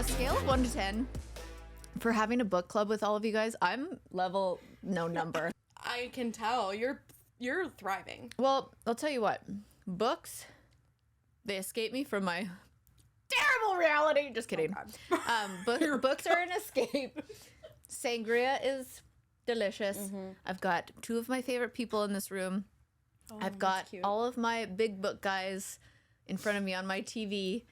a scale of 1 to 10 for having a book club with all of you guys, I'm level no number. I can tell you're thriving. Well, I'll tell you what. Books, they escape me from my terrible reality. Just kidding. Books are an escape. Sangria is delicious. Mm-hmm. I've got 2 of my favorite people in this room. I've got all of my big book guys in front of me on my TV.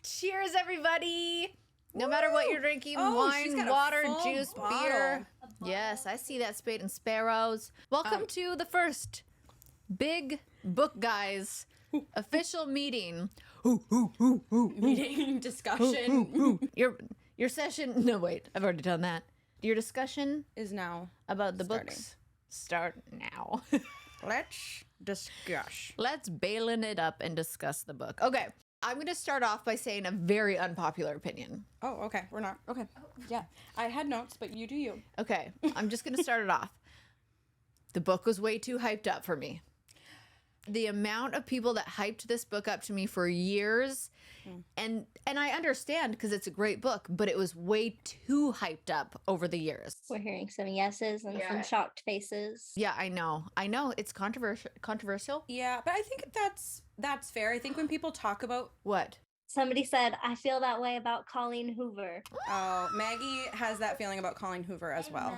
Cheers, everybody! No matter what you're drinking, wine, water, juice, beer. Yes, I see that, Spade and Sparrows. Welcome to the first Big Book Guys official meeting. Meeting, discussion. Your session. No, wait, I've already done that. Your discussion is now about the starting. books. Start now. Let's discuss. Let's bailin' it up and discuss the book. Okay, I'm going to start off by saying a very unpopular opinion. Oh, okay. We're not. Okay. Yeah. I had notes, but you do you. Okay, I'm just going to start it off. The book was way too hyped up for me. The amount of people that hyped this book up to me for years, and I understand because it's a great book, but it was way too hyped up over the years. We're hearing some yeses and some shocked faces. Yeah, I know. It's controversial. Yeah, but I think that's fair. I think when people talk about What? Somebody said, I feel that way about Colleen Hoover. Oh, Maggie has that feeling about Colleen Hoover as well.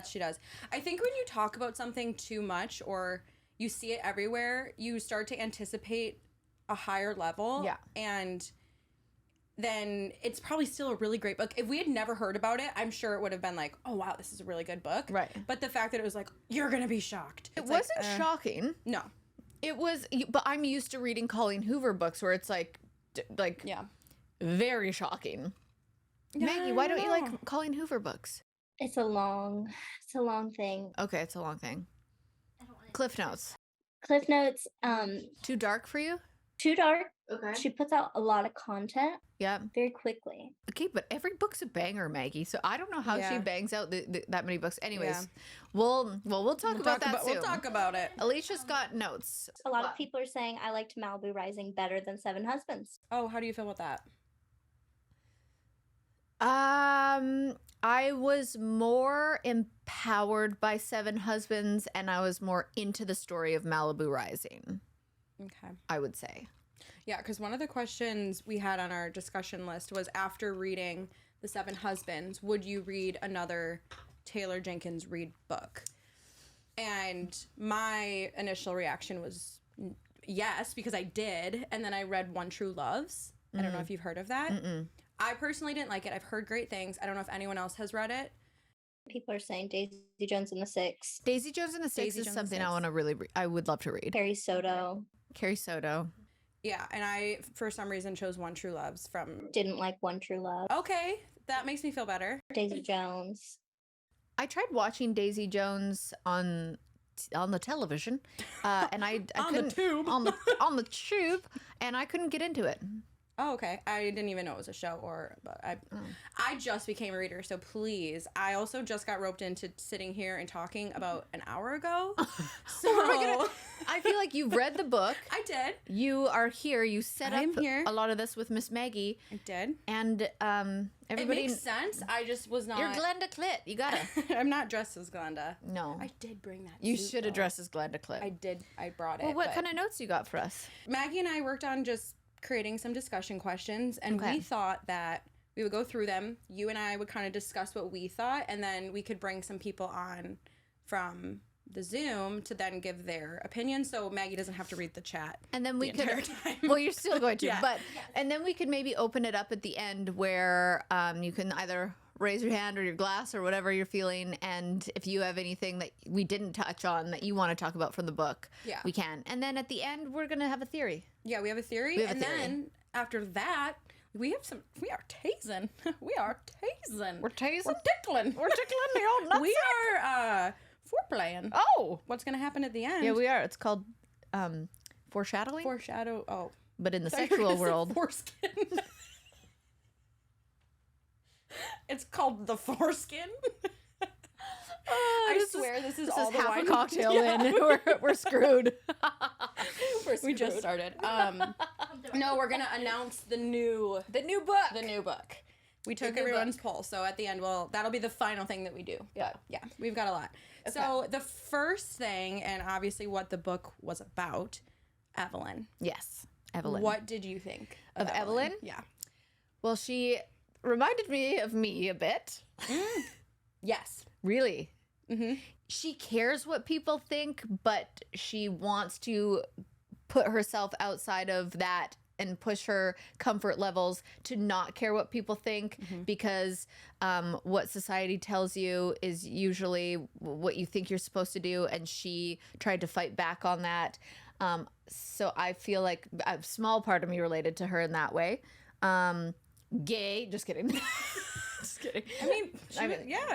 She does. I think when you talk about something too much or you see it everywhere, you start to anticipate a higher level. Yeah. And then it's probably still a really great book. If we had never heard about it, I'm sure it would have been like, oh, wow, this is a really good book. Right. But the fact that it was like, you're going to be shocked. It wasn't shocking. No. It was, but I'm used to reading Colleen Hoover books where it's like Yeah. very shocking. Maggie, why don't you like Colleen Hoover books? It's a long thing. Okay, it's a long thing. Cliff Notes. Cliff Notes, Too dark for you? too dark. Okay. She puts out a lot of content Yeah. very quickly. Okay, but every book's a banger, Maggie. So I don't know how she Yeah. bangs out that many books. Anyways, Yeah. we'll talk about that soon. We'll talk about it. Alicia's got notes. A lot of people are saying I liked Malibu Rising better than Seven Husbands. Oh, how do you feel about that? I was more empowered by Seven Husbands, and I was more into the story of Malibu Rising, Okay. I would say. Yeah, because one of the questions we had on our discussion list was after reading The Seven Husbands, would you read another Taylor Jenkins Reid book? And my initial reaction was yes, because I did. And then I read One True Loves. I don't know if you've heard of that. I personally didn't like it. I've heard great things. I don't know if anyone else has read it. People are saying Daisy Jones and the Six. Daisy Jones and the Six Daisy is Jones and the something I Six. want to really I would love to read. Carrie Soto. Carrie Soto. Yeah, and I, for some reason, chose One True Loves from... Didn't like One True Love. Okay, that makes me feel better. Daisy Jones. I tried watching Daisy Jones on the television, and I On the couldn't tube. on the tube, and I couldn't get into it. Oh, okay. I didn't even know it was a show, but I just became a reader, so please. I also just got roped into sitting here and talking about an hour ago. So I feel like you've read the book. I did. You are here. You set up I'm here. a lot of this with Miss Maggie, I did. and everybody. It makes sense. I just was not. You're Glenda Clit. You gotta. I'm not dressed as Glenda. No. I did bring that. You suit, should though. address as Glenda Clit. I did. I brought it. Well, what but kind of notes you got for us? Maggie and I worked on just creating some discussion questions, and Okay. we thought that we would go through them. You and I would kind of discuss what we thought, and then we could bring some people on from the Zoom to then give their opinion, so Maggie doesn't have to read the chat. And then we the could. entire time. Well, you're still going to, Yeah. but and then we could maybe open it up at the end where you can either raise your hand or your glass or whatever you're feeling, and if you have anything that we didn't touch on that you want to talk about from the book, Yeah. we can. And then at the end, we're gonna have a theory. Yeah, we have a theory, We have a and theory. then after that, we are tasing. We are tasing. We're tasing. We're tickling. We're tickling the old nuts. We are foreplaying. Oh, What's gonna happen at the end? yeah, we are. It's called foreshadowing, foreshadow. Oh, but in the I thought you were sexual gonna say world. foreskin. It's called the foreskin. I swear this is all the half wine. a cocktail in. We're screwed. We just started. No, we're gonna announce the new book. We took everyone's poll, so at the end, that'll be the final thing that we do. Yeah. But yeah, we've got a lot. Okay. So the first thing, and obviously what the book was about, Evelyn. Yes, Evelyn. What did you think of Evelyn? Yeah. Well, she reminded me of me a bit. Yes. Really? Mm-hmm. She cares what people think, but she wants to put herself outside of that and push her comfort levels to not care what people think, because what society tells you is usually what you think you're supposed to do, and she tried to fight back on that. So I feel like a small part of me related to her in that way. Gay, just kidding. Just kidding. I mean,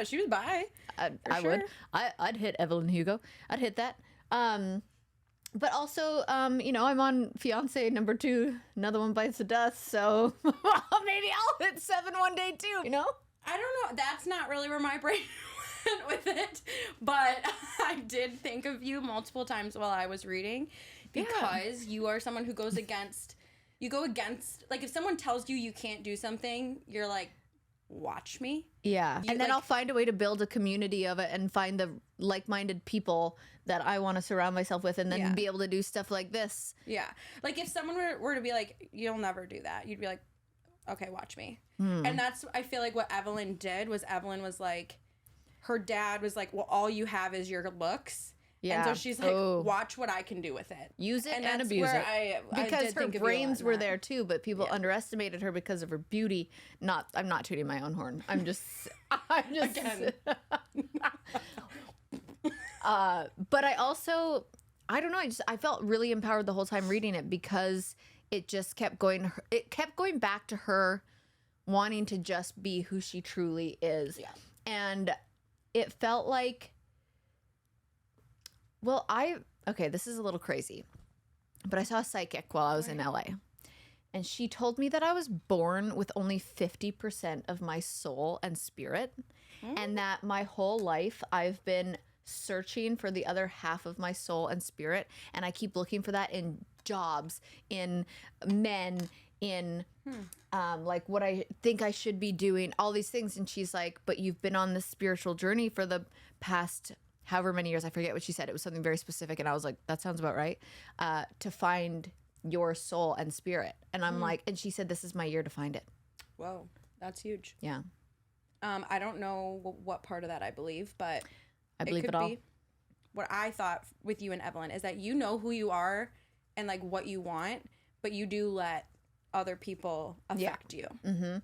she was bi. I would. I'd hit Evelyn Hugo. I'd hit that. But also, I'm on fiance number 2. Another one bites the dust. So maybe I'll hit 7 one day too. You know? I don't know. That's not really where my brain went with it. But I did think of you multiple times while I was reading, because you are someone who goes against. You go against, like, if someone tells you can't do something, you're like, watch me. Yeah. And then I'll find a way to build a community of it and find the like-minded people that I want to surround myself with, and then be able to do stuff like this. Yeah. Like, if someone were to be like, you'll never do that, you'd be like, okay, watch me. And that's, I feel like what Evelyn did was like, her dad was like, well, all you have is your looks. Yeah. And so she's like, watch what I can do with it. Use it and abuse it. Because her brains were there too, but people underestimated her because of her beauty. I'm not tooting my own horn. I'm just again. But I also, I don't know. I felt really empowered the whole time reading it, because it just kept going. It kept going back to her wanting to just be who she truly is. Yeah. And it felt like, well, this is a little crazy, but I saw a psychic while I was in LA, and she told me that I was born with only 50% of my soul and spirit, and that my whole life I've been searching for the other half of my soul and spirit, and I keep looking for that in jobs, in men, in like what I think I should be doing, all these things. And she's like, but you've been on this spiritual journey for the past however many years. I forget what she said. It was something very specific, and I was like, that sounds about right, to find your soul and spirit. And I'm like, and she said, this is my year to find it. Whoa, that's huge. Yeah. I don't know what part of that I believe, but I believe it all. What I thought with you and Evelyn is that you know who you are and like what you want, but you do let other people affect you. Mm-hmm.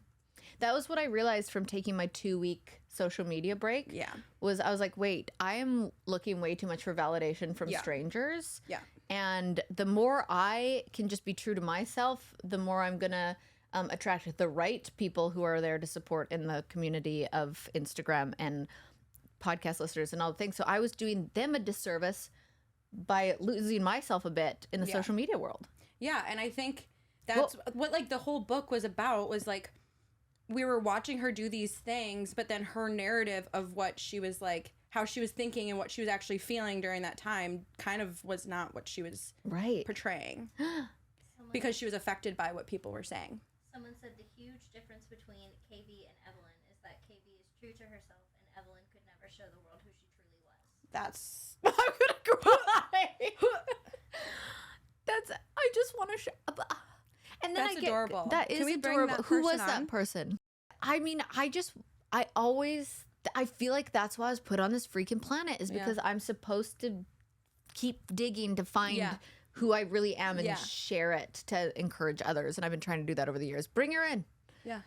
That was what I realized from taking my 2-week social media break. Yeah. I was like, wait, I am looking way too much for validation from strangers. Yeah. And the more I can just be true to myself, the more I'm going to attract the right people who are there to support in the community of Instagram and podcast listeners and all the things. So I was doing them a disservice by losing myself a bit in the social media world. Yeah. And I think that's what like the whole book was about, was like, we were watching her do these things, but then her narrative of what she was like, how she was thinking and what she was actually feeling during that time kind of was not what she was portraying. Because she was affected by what people were saying. Someone said the huge difference between KV and Evelyn is that KV is true to herself and Evelyn could never show the world who she truly was. That's... I'm gonna cry. I just want to show... And then that's adorable. That is adorable. Who was that person? I mean, I feel like that's why I was put on this freaking planet, is because I'm supposed to keep digging to find who I really am and share it to encourage others. And I've been trying to do that over the years. Bring her in. Yeah.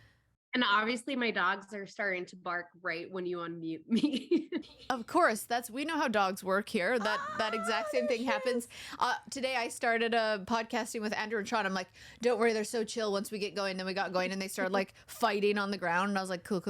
And obviously my dogs are starting to bark right when you unmute me. Of course, we know how dogs work here. That exact same thing happens. Today I started podcasting with Andrew and Sean. I'm like, don't worry, they're so chill once we get going. Then we got going and they started like fighting on the ground. And I was like, cool.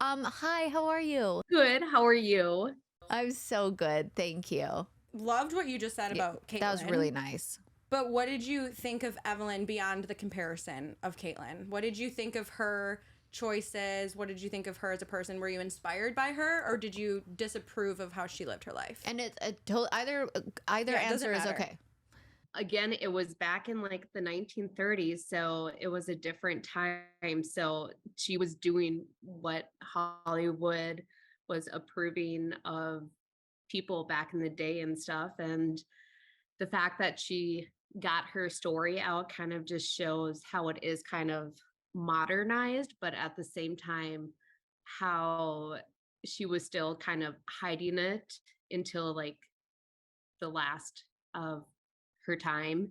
Hi, how are you? Good. How are you? I'm so good. Thank you. Loved what you just said about Kaitlyn. That was really nice. But what did you think of Evelyn beyond the comparison of Kaitlyn? What did you think of her choices? What did you think of her as a person? Were you inspired by her, or did you disapprove of how she lived her life? And either answer is okay. Again, it was back in like the 1930s, so it was a different time. So she was doing what Hollywood was approving of people back in the day and stuff. And the fact that she got her story out kind of just shows how it is kind of modernized, but at the same time, how she was still kind of hiding it until like the last of her time.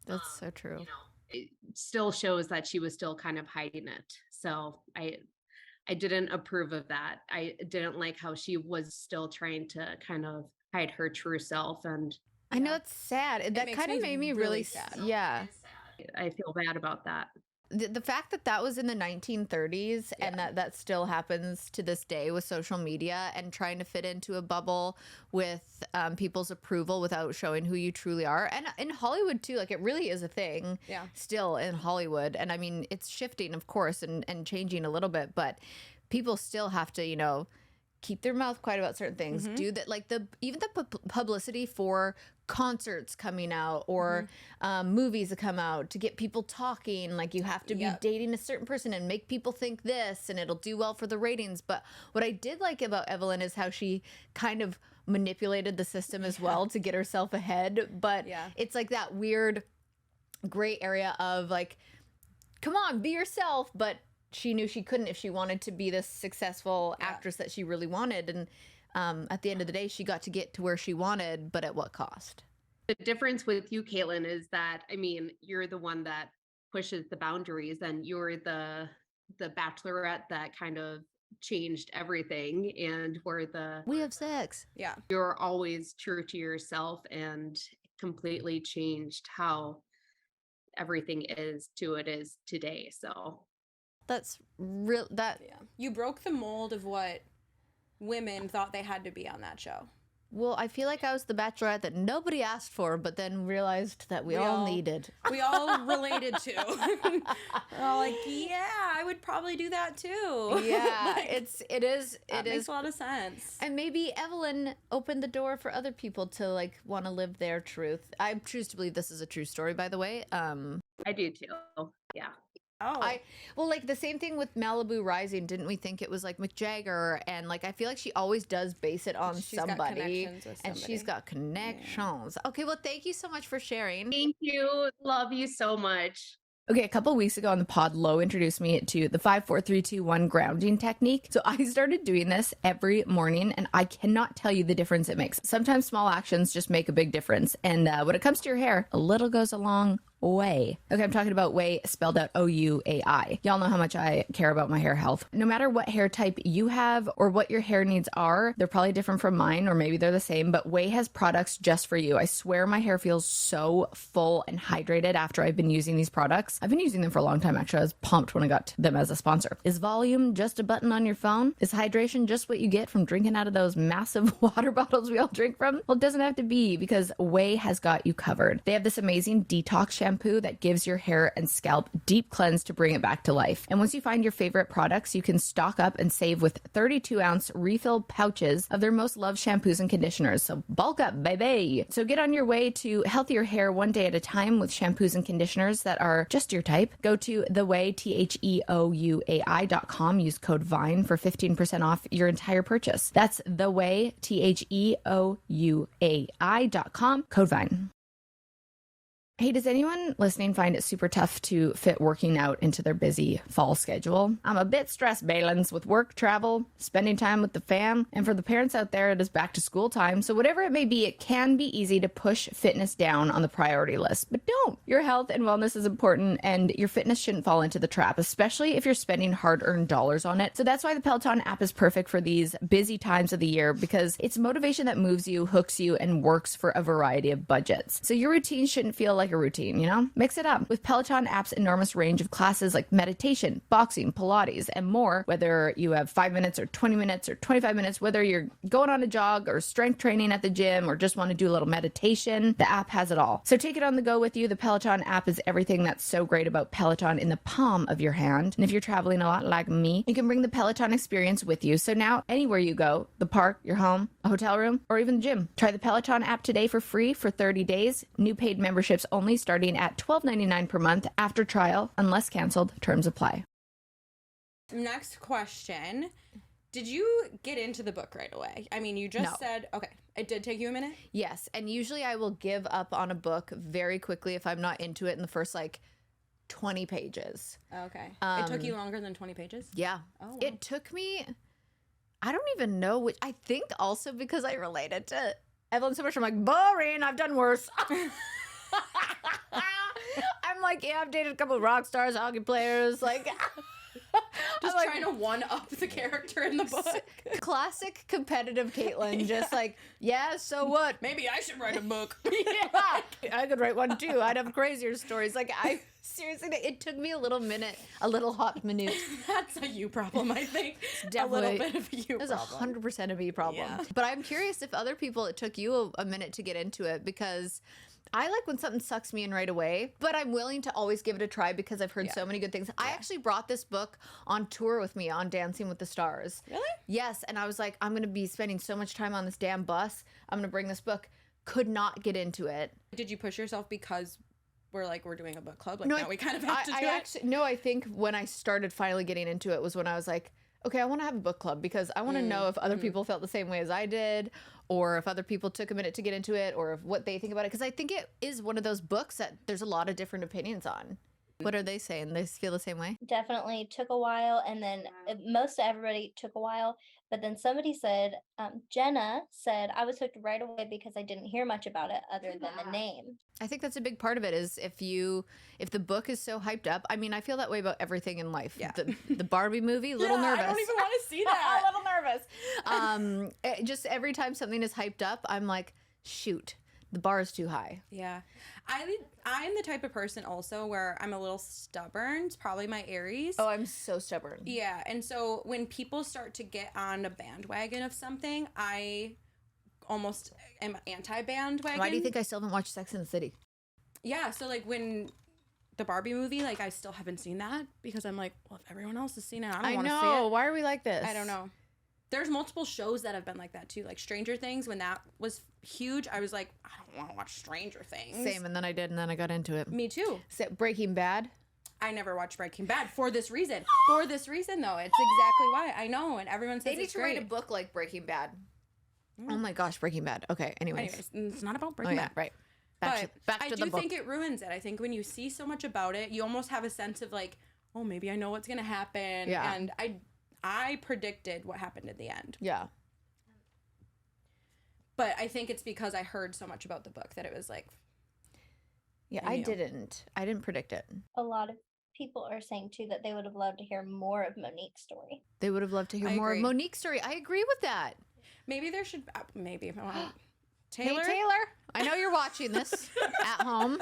That's so true. You know, it still shows that she was still kind of hiding it. So I didn't approve of that. I didn't like how she was still trying to kind of hide her true self. And I know it's sad. That kind of made me really sad. Yeah. I feel bad about that. The fact that that was in the 1930s and that still happens to this day with social media and trying to fit into a bubble with people's approval without showing who you truly are. And in Hollywood too, like it really is a thing still in Hollywood. And I mean, it's shifting, of course, and changing a little bit, but people still have to, you know, keep their mouth quiet about certain things. Do that, like even the publicity for concerts coming out or movies that come out to get people talking. Like you have to be dating a certain person and make people think this, and it'll do well for the ratings. But what I did like about Evelyn is how she kind of manipulated the system as well to get herself ahead. But it's like that weird gray area of like, come on, be yourself, but she knew she couldn't if she wanted to be this successful actress that she really wanted. And at the end of the day, she got to get to where she wanted, but at what cost? The difference with you, Kaitlyn, is that, I mean, you're the one that pushes the boundaries, and you're the bachelorette that kind of changed everything, and we have sex. Yeah. You're always true to yourself and completely changed how everything is today. So that's real. You broke the mold of what women thought they had to be on that show. Well, I feel like I was the bachelorette that nobody asked for, but then realized that we all needed. We all related to. We're all like, yeah, I would probably do that too. Yeah, like, it makes a lot of sense. And maybe Evelyn opened the door for other people to like want to live their truth. I choose to believe this is a true story, by the way. I do too. Yeah. Well, like the same thing with Malibu Rising. Didn't we think it was like Mick Jagger? And like I feel like she always does base it on somebody, and she's got connections. Yeah. Okay, well, thank you so much for sharing. Thank you. Love you so much. Okay, a couple weeks ago on the pod, Lo introduced me to the 5, 4, 3, 2, 1 grounding technique. So I started doing this every morning, and I cannot tell you the difference it makes. Sometimes small actions just make a big difference. And when it comes to your hair, a little goes a long way. Okay, I'm talking about Way, spelled out OUAI. Y'all know how much I care about my hair health. No matter what hair type you have or what your hair needs are, they're probably different from mine, or maybe they're the same, but Way has products just for you. I swear my hair feels so full and hydrated after I've been using these products. I've been using them for a long time, actually. I was pumped when I got them as a sponsor. Is volume just a button on your phone? Is hydration just what you get from drinking out of those massive water bottles we all drink from? Well, it doesn't have to be, because Way has got you covered. They have this amazing detox shampoo that gives your hair and scalp deep cleanse to bring it back to life. And once you find your favorite products, you can stock up and save with 32-ounce refill pouches of their most loved shampoos and conditioners. So bulk up, baby. So get on your way to healthier hair one day at a time with shampoos and conditioners that are just your type. Go to theway, THEOUAI.com. Use code VINE for 15% off your entire purchase. That's theway, THEOUAI.com. Code VINE. Hey, does anyone listening find it super tough to fit working out into their busy fall schedule? I'm a bit stressed, Balins, with work, travel, spending time with the fam, and for the parents out there, it is back to school time. So whatever it may be, it can be easy to push fitness down on the priority list. But don't. Your health and wellness is important, and your fitness shouldn't fall into the trap, especially if you're spending hard-earned dollars on it. So that's why the Peloton app is perfect for these busy times of the year, because it's motivation that moves you, hooks you, and works for a variety of budgets. So your routine shouldn't feel like like a routine, you know? Mix it up. With Peloton App's enormous range of classes like meditation, boxing, Pilates, and more, whether you have 5 minutes or 20 minutes or 25 minutes, whether you're going on a jog or strength training at the gym or just want to do a little meditation, the app has it all. So take it on the go with you. The Peloton app is everything that's so great about Peloton in the palm of your hand. And if you're traveling a lot like me, you can bring the Peloton experience with you. So now anywhere you go, the park, your home, a hotel room, or even the gym, try the Peloton app today for free for 30 days. New paid memberships only, starting at $12.99 per month after trial, unless canceled. Terms apply. Next question. Did you get into the book right away? I mean, you just said, okay, it did take you a minute? Yes. And usually I will give up on a book very quickly if I'm not into it in the first 20 pages. Okay. It took you longer than 20 pages? Yeah. Oh, wow. It took me, I don't even know which, I think also because I related to Evelyn so much. I'm like, boring. I've done worse. I'm like, yeah, I've dated a couple of rock stars, hockey players. Just trying to one-up the character in the book. Classic competitive Kaitlyn. Just yeah, so what? Maybe I should write a book. Yeah, I could write one too. I'd have crazier stories. I seriously, it took me a little hot minute. That's a you problem, I think. Definitely. A little bit of a you That's problem. 100% a me problem. Yeah. But I'm curious if other people, it took you a minute to get into it, because I like when something sucks me in right away, but I'm willing to always give it a try because I've heard so many good things. I actually brought this book on tour with me on Dancing with the Stars. Really? Yes. And I was like, I'm going to be spending so much time on this damn bus. I'm going to bring this book. Could not get into it. Did you push yourself because we're doing a book club? No, now we kind of have to do it? No, I think when I started finally getting into it was when I was like, okay, I want to have a book club because I want to know if other people felt the same way as I did, or if other people took a minute to get into it, or if what they think about it. Because I think it is one of those books that there's a lot of different opinions on. What are they saying? They feel the same way? Definitely took a while, and then most everybody took a while. But then somebody said, Jenna said, I was hooked right away because I didn't hear much about it other than the name. I think that's a big part of it is if the book is so hyped up. I mean, I feel that way about everything in life. Yeah. The Barbie movie, little nervous. I don't even want to see that. A little nervous. Just every time something is hyped up, I'm like, shoot, the bar is too high. Yeah. I'm the type of person also where I'm a little stubborn. It's probably my Aries. Oh, I'm so stubborn. Yeah. And so when people start to get on a bandwagon of something, I almost am anti-bandwagon. Why do you think I still haven't watched Sex and the City? Yeah. So when the Barbie movie, I still haven't seen that because I'm like, well, if everyone else has seen it, I don't want to see it. Why are we like this? I don't know. There's multiple shows that have been like that too, like Stranger Things. When that was huge, I was like, I don't want to watch Stranger Things. Same, and then I did, and then I got into it. Me too. Breaking Bad. I never watched Breaking Bad for this reason. For this reason, though, it's exactly why. I know, and everyone says They need it's to great. write a book like Breaking Bad. Oh my gosh, Breaking Bad. Okay, anyways. It's not about Breaking Bad. Right. But Back I to the do book. think it ruins it. I think when you see so much about it, you almost have a sense of oh, maybe I know what's gonna happen. Yeah. And I predicted what happened at the end. Yeah. But I think it's because I heard so much about the book that it was like. Yeah, I didn't predict it. A lot of people are saying too that they would have loved to hear more of Monique's story. They would have loved to hear I more of agree. Monique's story. I agree with that. Maybe there should. Maybe if I want. Taylor? Hey, Taylor. I know you're watching this at home.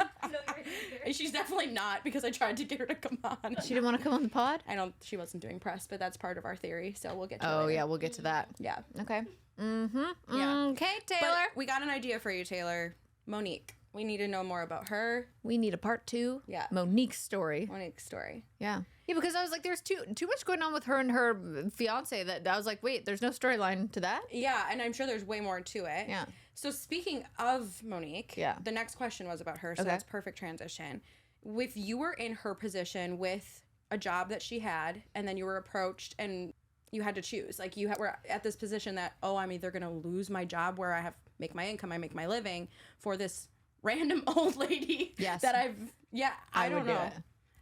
She's definitely not because I tried to get her to come on. She didn't want to come on the pod? She wasn't doing press, but that's part of our theory, so we'll get to it Oh, later. yeah, we'll get to that. Yeah. Okay. Mm-hmm. Yeah. Okay, Taylor. But we got an idea for you, Taylor. Monique. We need to know more about her. We need a part 2. Yeah. Monique's story. Monique's story. Yeah. Yeah, because I was like, there's too much going on with her and her fiance that I was like, wait, there's no storyline to that? Yeah, and I'm sure there's way more to it. Yeah. So speaking of Monique, Yeah. the next question was about her, so Okay. that's perfect transition. If you were in her position with a job that she had, and then you were approached and you had to choose, you were at this position that, I'm either going to lose my job where I make my income, I make my living, for this random old lady Yes. that I don't would know. do it.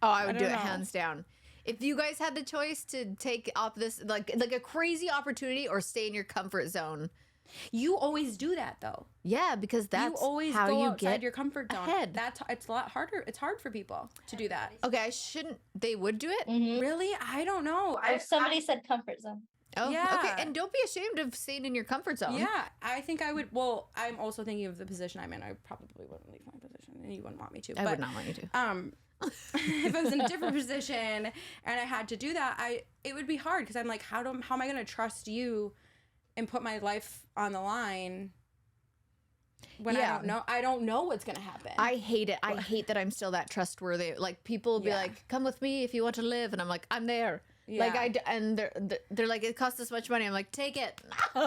Oh, I would I do don't it know. hands down. If you guys had the choice to take off this, like a crazy opportunity or stay in your comfort zone. You always do that though. Yeah, because that's you always how go you outside get your comfort zone. ahead. It's a lot harder. It's hard for people to do that. Okay, they would do it? Mm-hmm. Really? I don't know. If somebody said comfort zone. Oh, Yeah. okay. And don't be ashamed of staying in your comfort zone. Yeah, I think I would. Well, I'm also thinking of the position I'm in. I probably wouldn't leave my position, and you wouldn't want me to. I would not want you to. If I was in a different position and I had to do that, it would be hard because I'm like, how am I going to trust you and put my life on the line when I don't know what's going to happen. I hate it. I hate that I'm still that trustworthy. Like people will be like, "Come with me if you want to live," and I'm like, "I'm there." Yeah. Like and they're like, "It costs this much money." I'm like, "Take it."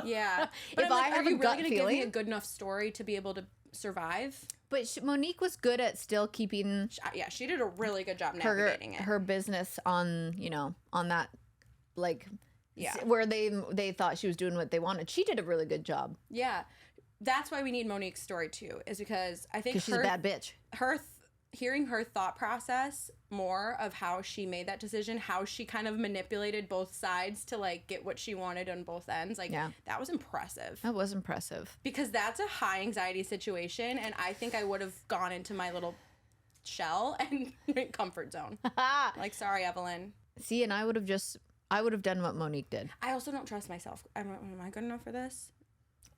Yeah, but If I'm like, I have are you a really gut going to give me a feeling- good enough story to be able to survive? But Monique was good at still keeping Yeah, she did a really good job navigating it. her business on, you know, on that, like, Yeah. where they thought she was doing what they wanted. She did a really good job Yeah, that's why we need Monique's story too, is because I think because she's a bad bitch. Hearing her thought process more of how she made that decision, how she kind of manipulated both sides to like get what she wanted on both ends, like that was impressive. That was impressive. Because that's a high anxiety situation, and I think I would have gone into my little shell and comfort zone. Like, sorry, Evelyn. See, and I would have done what Monique did. I also don't trust myself. Am I good enough for this?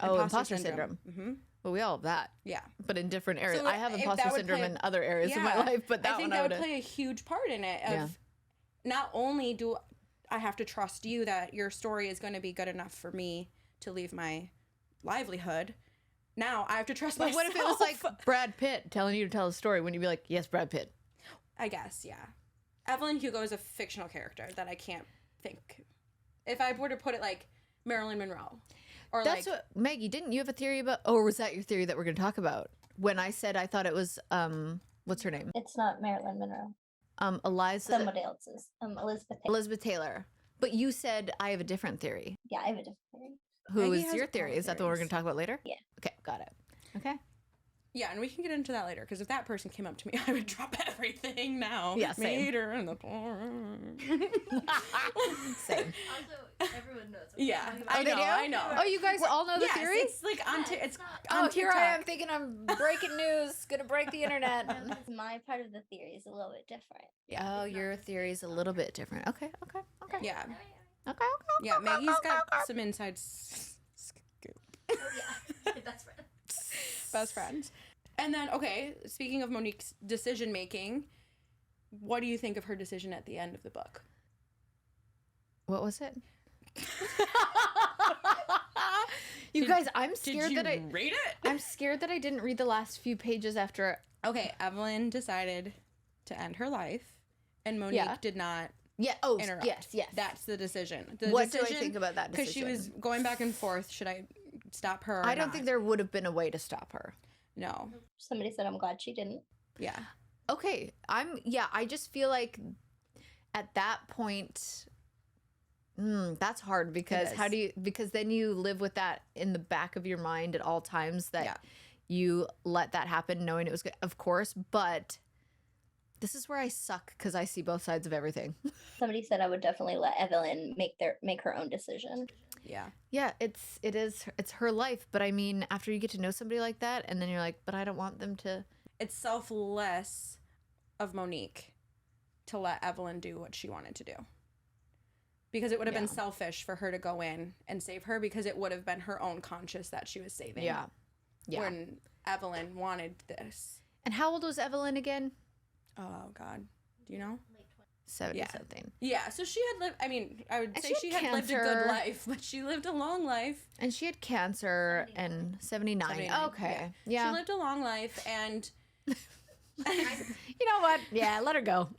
Oh, imposter syndrome. Mm-hmm. Well, we all have that. Yeah. But in different areas. So I have if imposter that would syndrome play- in other areas of my life, but that I think one that would would've- play a huge part in it. Of not only do I have to trust you that your story is going to be good enough for me to leave my livelihood, now I have to trust myself. But what if it was like Brad Pitt telling you to tell a story? Wouldn't you be like, yes, Brad Pitt? I guess, yeah. Evelyn Hugo is a fictional character that I can't think. If I were to put it like Marilyn Monroe. Or That's like, what Maggie, didn't you have a theory about, or was that your theory that we're going to talk about? When I said I thought it was what's her name? It's not Marilyn Monroe. Eliza Somebody else's. Elizabeth Taylor. Elizabeth Taylor. But you said I have a different theory. Yeah, I have a different theory. Who Maggie is has your a lot theory? of Is that the one we're theories. going to talk about later? Yeah. Okay, got it. Okay. yeah, and we can get into that later, because if that person came up to me, I would drop everything now. Yeah, same. Meet her in the park. Same. Also, everyone knows. Yeah, Oh, they do? I know. Oh, you guys all know the Yes, theory? it's like on it's Oh, on here TikTok. I am thinking I'm breaking news, gonna break the internet. My part of the theory is a little bit different. Oh, your theory is a little bit different. Okay. Yeah, Okay. yeah. Maggie's got some inside scoop. Oh yeah, that's right. Best friends. And then, okay, speaking of Monique's decision making, what do you think of her decision at the end of the book? What was it? You guys, I'm scared that I read it? I'm scared that I didn't read the last few pages after. Okay, Evelyn decided to end her life, and Monique did not Yeah. Oh, interrupt. yes. That's the decision. What do I think about that Because she was decision? going back and forth. Should I stop her or I don't not? think there would have been a way to stop her. No. Somebody said I'm glad she didn't. Yeah. Okay. I just feel like at that point, that's hard because is. because then you live with that in the back of your mind at all times that you let that happen knowing it was good, of course, but this is where I suck because I see both sides of everything. Somebody said I would definitely let Evelyn make her own decision. Yeah. Yeah, it's her life, but I mean, after you get to know somebody like that and then you're like, but I don't want them to. It's selfless of Monique to let Evelyn do what she wanted to do. Because it would have been selfish for her to go in and save her, because it would have been her own conscience that she was saving. Yeah. When Evelyn wanted this. And how old was Evelyn again? Oh, God. Do you know? 70 something. Yeah, so she had lived, I mean, I would And say she she had had lived a cancer. good life, but she lived a long life. And she had cancer and 79. 79, Okay. Yeah. She lived a long life, and You know what? Yeah, let her go.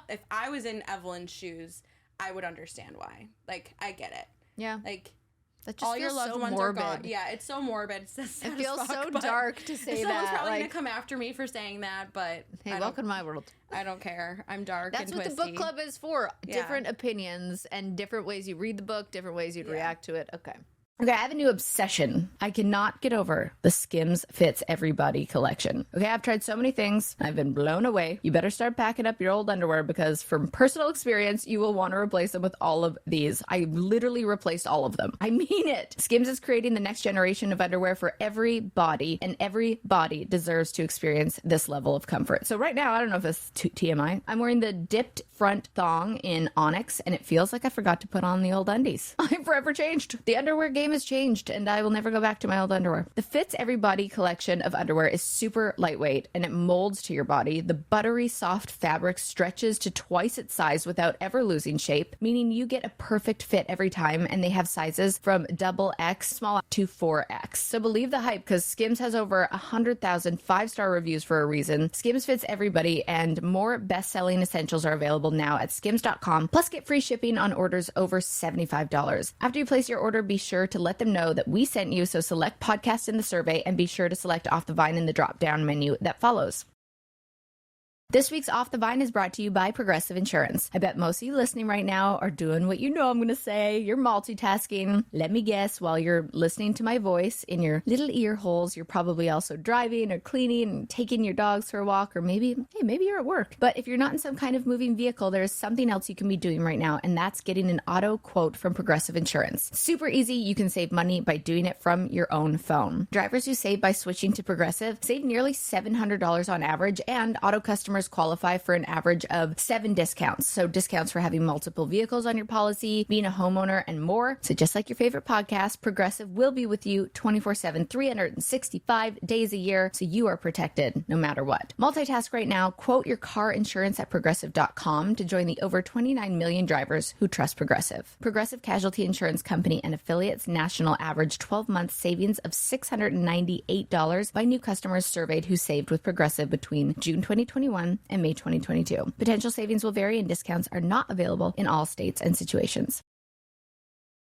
if I was in Evelyn's shoes, I would understand why. Like, I get it. Yeah. Like, That just all your feels loved so ones morbid. are gone. Yeah, it's so morbid. It's sad It as feels fuck, so but dark to say someone's that. probably Like, gonna come after me for saying that, but hey, I don't- welcome to my world. I don't care. I'm dark That's and what twisty. the book club is for. Yeah. Different opinions and different ways you read the book, different ways you'd Yeah. react to it. Okay. Okay, I have a new obsession. I cannot get over the Skims Fits Everybody collection. Okay, I've tried so many things. I've been blown away. You better start packing up your old underwear because from personal experience, you will want to replace them with all of these. I literally replaced all of them. I mean it. Skims is creating the next generation of underwear for every body, and every body deserves to experience this level of comfort. So right now, I don't know if it's TMI, I'm wearing the dipped front thong in onyx, and it feels like I forgot to put on the old undies. I'm forever changed. The underwear game has changed, and I will never go back to my old underwear. The Fits Everybody collection of underwear is super lightweight, and it molds to your body. The buttery soft fabric stretches to twice its size without ever losing shape, meaning you get a perfect fit every time, and they have sizes from XXL small to 4X. So believe the hype, because Skims has over 100,000 five-star reviews for a reason. Skims fits everybody, and more best-selling essentials are available now at skims.com. Plus, get free shipping on orders over $75. After you place your order, be sure to let them know that we sent you, so select podcast in the survey and be sure to select Off the Vine in the drop-down menu that follows. This week's Off the Vine is brought to you by Progressive Insurance. I bet most of you listening right now are doing what you know I'm going to say. You're multitasking. Let me guess, while you're listening to my voice in your little ear holes, you're probably also driving or cleaning and taking your dogs for a walk, or maybe you're at work. But if you're not in some kind of moving vehicle, there's something else you can be doing right now, and that's getting an auto quote from Progressive Insurance. Super easy. You can save money by doing it from your own phone. Drivers who save by switching to Progressive save nearly $700 on average, and auto customers qualify for an average of 7 discounts. So discounts for having multiple vehicles on your policy, being a homeowner, and more. So just like your favorite podcast, Progressive will be with you 24/7, 365 days a year, so you are protected no matter what. Multitask right now. Quote your car insurance at progressive.com to join the over 29 million drivers who trust Progressive. Progressive Casualty Insurance Company and affiliates national average 12-month savings of $698 by new customers surveyed who saved with Progressive between June 2021 and May 2022. Potential savings will vary, and discounts are not available in all states and situations.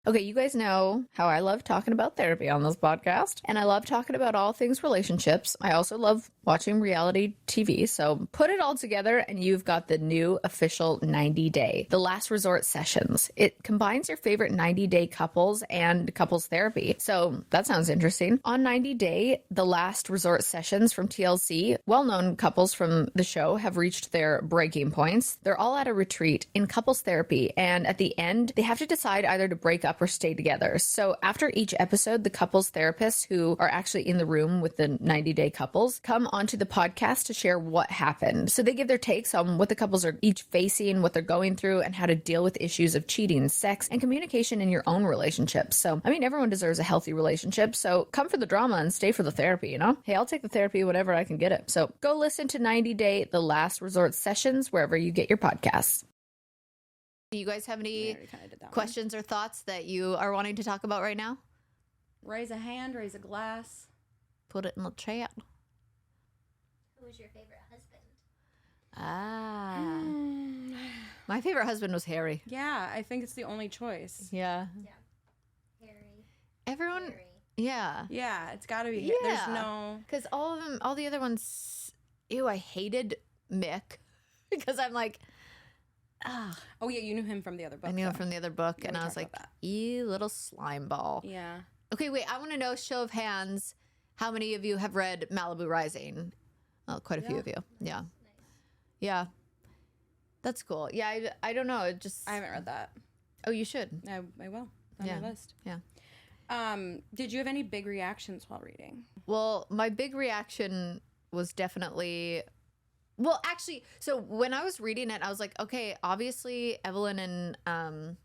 Okay, you guys know how I love talking about therapy on this podcast, and I love talking about all things relationships. I also love watching reality TV, so put it all together and you've got the new official 90-day, the last resort sessions. It combines your favorite 90-day couples and couples therapy, so that sounds interesting. On 90-day, the last resort sessions from TLC, well-known couples from the show have reached their breaking points. They're all at a retreat in couples therapy, and at the end, they have to decide either to break up or stay together. So after each episode, the couples therapists who are actually in the room with the 90-day couples come onto the podcast to share what happened. So they give their takes on what the couples are each facing, what they're going through, and how to deal with issues of cheating, sex, and communication in your own relationships. So, I mean, everyone deserves a healthy relationship. So come for the drama and stay for the therapy, you know? Hey, I'll take the therapy whenever I can get it. So go listen to 90-day, the last resort sessions, wherever you get your podcasts. Do you guys have any questions or thoughts that you are wanting to talk about right now? Raise a hand, raise a glass. Put it in the chat. Who was your favorite husband? My favorite husband was Harry. Yeah, I think it's the only choice. Yeah. Harry. Everyone. Harry. Yeah. Yeah, it's got to be. Yeah. There's no. Because all the other ones, I hated Mick because I'm like, Oh yeah, you knew him from the other book. I knew him from the other book, and I was like, "You little slime ball." Yeah. Okay, wait. I want to know, show of hands, how many of you have read Malibu Rising? Oh, quite a few of you. Yeah. Nice. Yeah. That's cool. Yeah, I don't know. It just I haven't read that. Oh, you should. I will. On Yeah. my list. Yeah. Did you have any big reactions while reading? Well, my big reaction was definitely. Well, actually, so when I was reading it, I was like, okay, obviously Evelyn and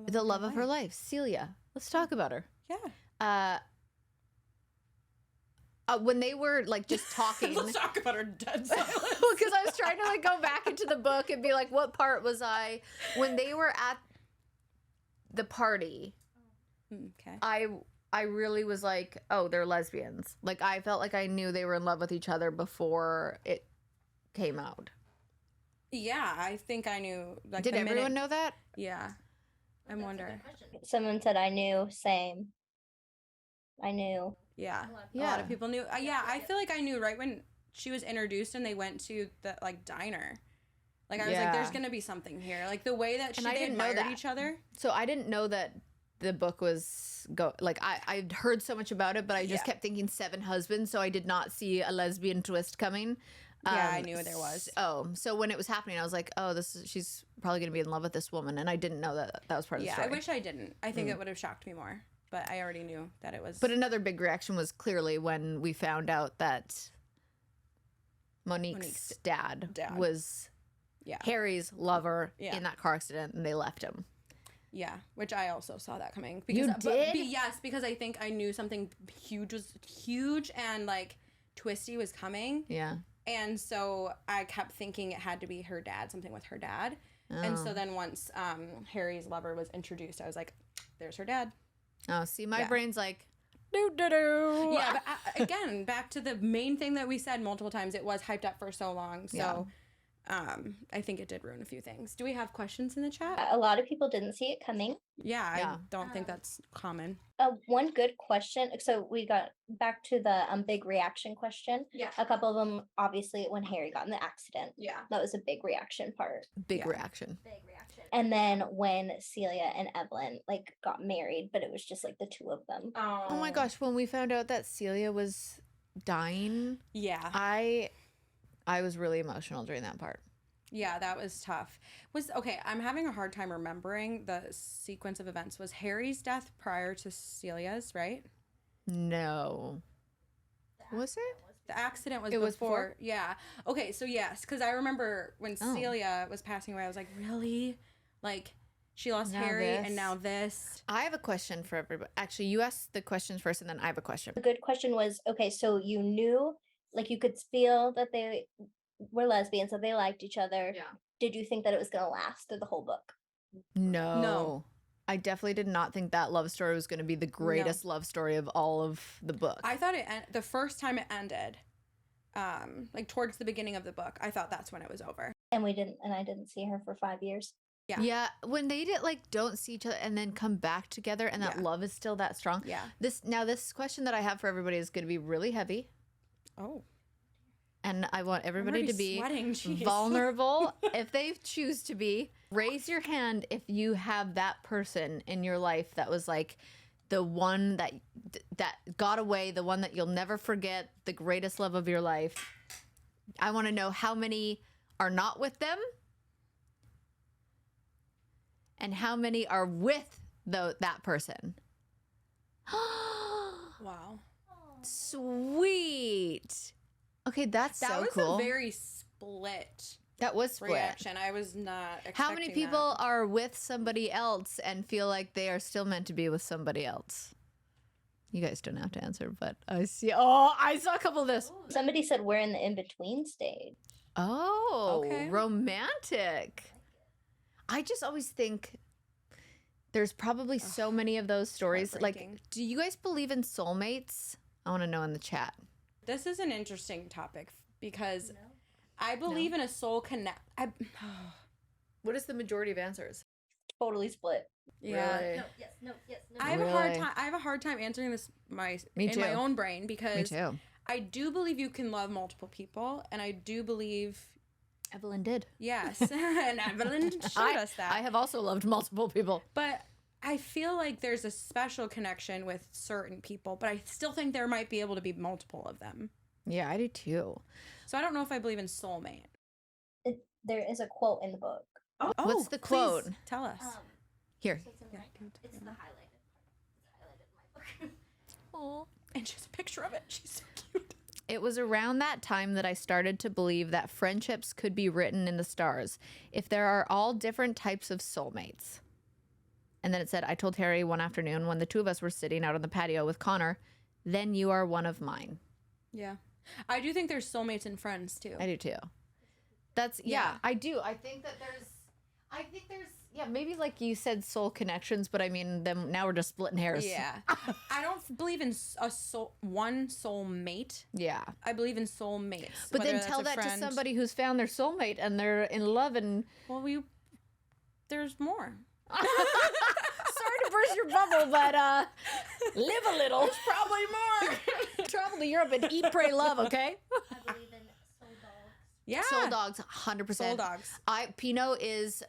the love of her life, Celia. Let's talk about her. Yeah. When they were like just talking. Let's talk about her dead silence. Because I was trying to like go back into the book and be like, what part was I? When they were at the party, Okay. I really was like, oh, they're lesbians. Like I felt like I knew they were in love with each other before it came out. Yeah, I think I knew. Like, Did everyone know that? Yeah. I wonder. Someone said I knew. Same. I knew. Yeah. A Yeah. lot of people knew. Yeah, I feel like I knew right when she was introduced and they went to the like diner. Like I was like, there's gonna be something here. Like the way that And I they didn't know admired that. each other. So I didn't know that the book was I'd heard so much about it, but I just kept thinking 7 husbands, so I did not see a lesbian twist coming. I knew there was. So when it was happening, I was like, oh, she's probably going to be in love with this woman, and I didn't know that was part of the story. I wish I didn't. I think it would have shocked me more, but I already knew that it was. But another big reaction was clearly when we found out that Monique's dad was Harry's lover in that car accident, and they left him. Yeah, which I also saw that coming. Because, you did? Yes, because I think I knew something huge and like twisty was coming. Yeah. And so I kept thinking it had to be her dad, something with her dad. Oh. And so then once Harry's lover was introduced, I was like, there's her dad. Oh, see, my brain's like, do. Yeah, but again, back to the main thing that we said multiple times, it was hyped up for so long. So I think it did ruin a few things. Do we have questions in the chat? A lot of people didn't see it coming. Yeah, I don't think that's common. One good question. So we got back to the big reaction question. Yeah. A couple of them, obviously, when Harry got in the accident. Yeah. That was a big reaction part. Big reaction. And then when Celia and Evelyn like got married, but it was just like the two of them. Oh my gosh, when we found out that Celia was dying, I was really emotional during that part. Yeah, that was tough. I'm having a hard time remembering the sequence of events. Was Harry's death prior to Celia's, right? No. Was it? The accident was before. Yeah. Okay, so yes, because I remember when Celia was passing away, I was like, really? Like, she lost Harry and now this. I have a question for everybody. Actually, you asked the questions first and then I have a question. A good question was, okay, so you knew, like you could feel that they were lesbians, that they liked each other. Yeah. Did you think that it was going to last through the whole book? No. I definitely did not think that love story was going to be the greatest love story of all of the book. I thought the first time it ended, like towards the beginning of the book, I thought that's when it was over. And I didn't see her for 5 years. Yeah, when they don't see each other and then come back together and that love is still that strong. Yeah. This question that I have for everybody is going to be really heavy. Oh. And I want everybody to be vulnerable if they choose to be. Raise your hand if you have that person in your life that was like the one that got away, the one that you'll never forget, the greatest love of your life. I want to know how many are not with them and how many are with that person. Wow. Sweet. Okay, that was cool. A very split. That was split. Reaction. I was not expecting How many people are with somebody else and feel like they are still meant to be with somebody else? You guys don't have to answer, but I see. Oh, I saw a couple of this. Somebody said we're in the in-between stage. Oh, okay. Romantic. I just always think there's probably so many of those stories. Like, do you guys believe in soulmates? I want to know in the chat. This is an interesting topic because I believe in a soul connect. What is the majority of answers? Totally split. Yeah. Really? No, yes, no, yes, no. I have a hard time answering this in my own brain because Me too. I do believe you can love multiple people, and I do believe Evelyn did. Yes, and Evelyn showed us that. I have also loved multiple people, but I feel like there's a special connection with certain people, but I still think there might be able to be multiple of them. Yeah, I do too. So I don't know if I believe in soulmate. There is a quote in the book. Oh, what's the quote? Please tell us. Here. It's the highlighted part. It's highlighted in my book. Oh. And she has a picture of it. She's so cute. It was around that time that I started to believe that friendships could be written in the stars if there are all different types of soulmates. And then it said, I told Harry one afternoon when the two of us were sitting out on the patio with Connor, then you are one of mine. Yeah. I do think there's soulmates and friends too. I do too. I do. I think there's, maybe like you said soul connections, but I mean, now we're just splitting hairs. Yeah. I don't believe in one soulmate. Yeah. I believe in soulmates. But then tell that to somebody who's found their soulmate and they're in love and... Well, there's more. Sorry to burst your bubble, but live a little. There's probably more. Travel to Europe and eat, pray, love, okay? I believe in soul dogs. Yeah. Soul dogs, 100%. Soul dogs. Pinot is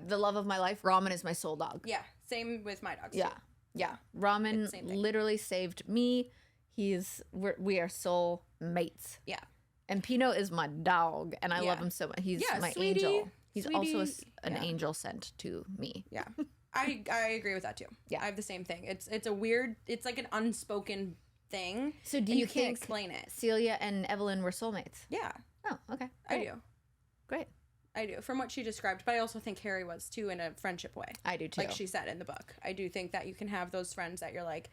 the love of my life. Ramen is my soul dog. Yeah, Same with my dogs. Yeah. Too. Yeah. It's the Ramen same thing. literally saved me. We are soul mates. Yeah. And Pino is my dog, and I love him so much. He's my sweetie, angel. He's also sweetie. an angel sent to me. Yeah. I agree with that too. Yeah. I have the same thing. It's a weird, it's like an unspoken thing. So do and you can't think explain it? Celia and Evelyn were soulmates? Yeah. Oh, okay. I Great. do. Great. I do. From what she described, but I also think Harry was too in a friendship way. I do too. Like she said in the book. I do think that you can have those friends that you're like,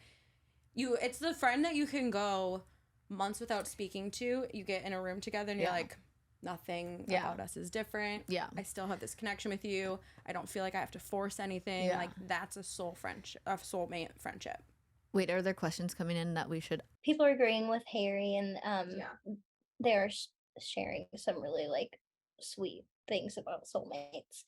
it's the friend that you can go months without speaking to. You get in a room together and you're like, nothing about us is different. Yeah. I still have this connection with you. I don't feel like I have to force anything. Yeah. Like that's a soulmate friendship. Wait, are there questions coming in that we should? People are agreeing with Harry, and they're sharing some really like sweet things about soulmates.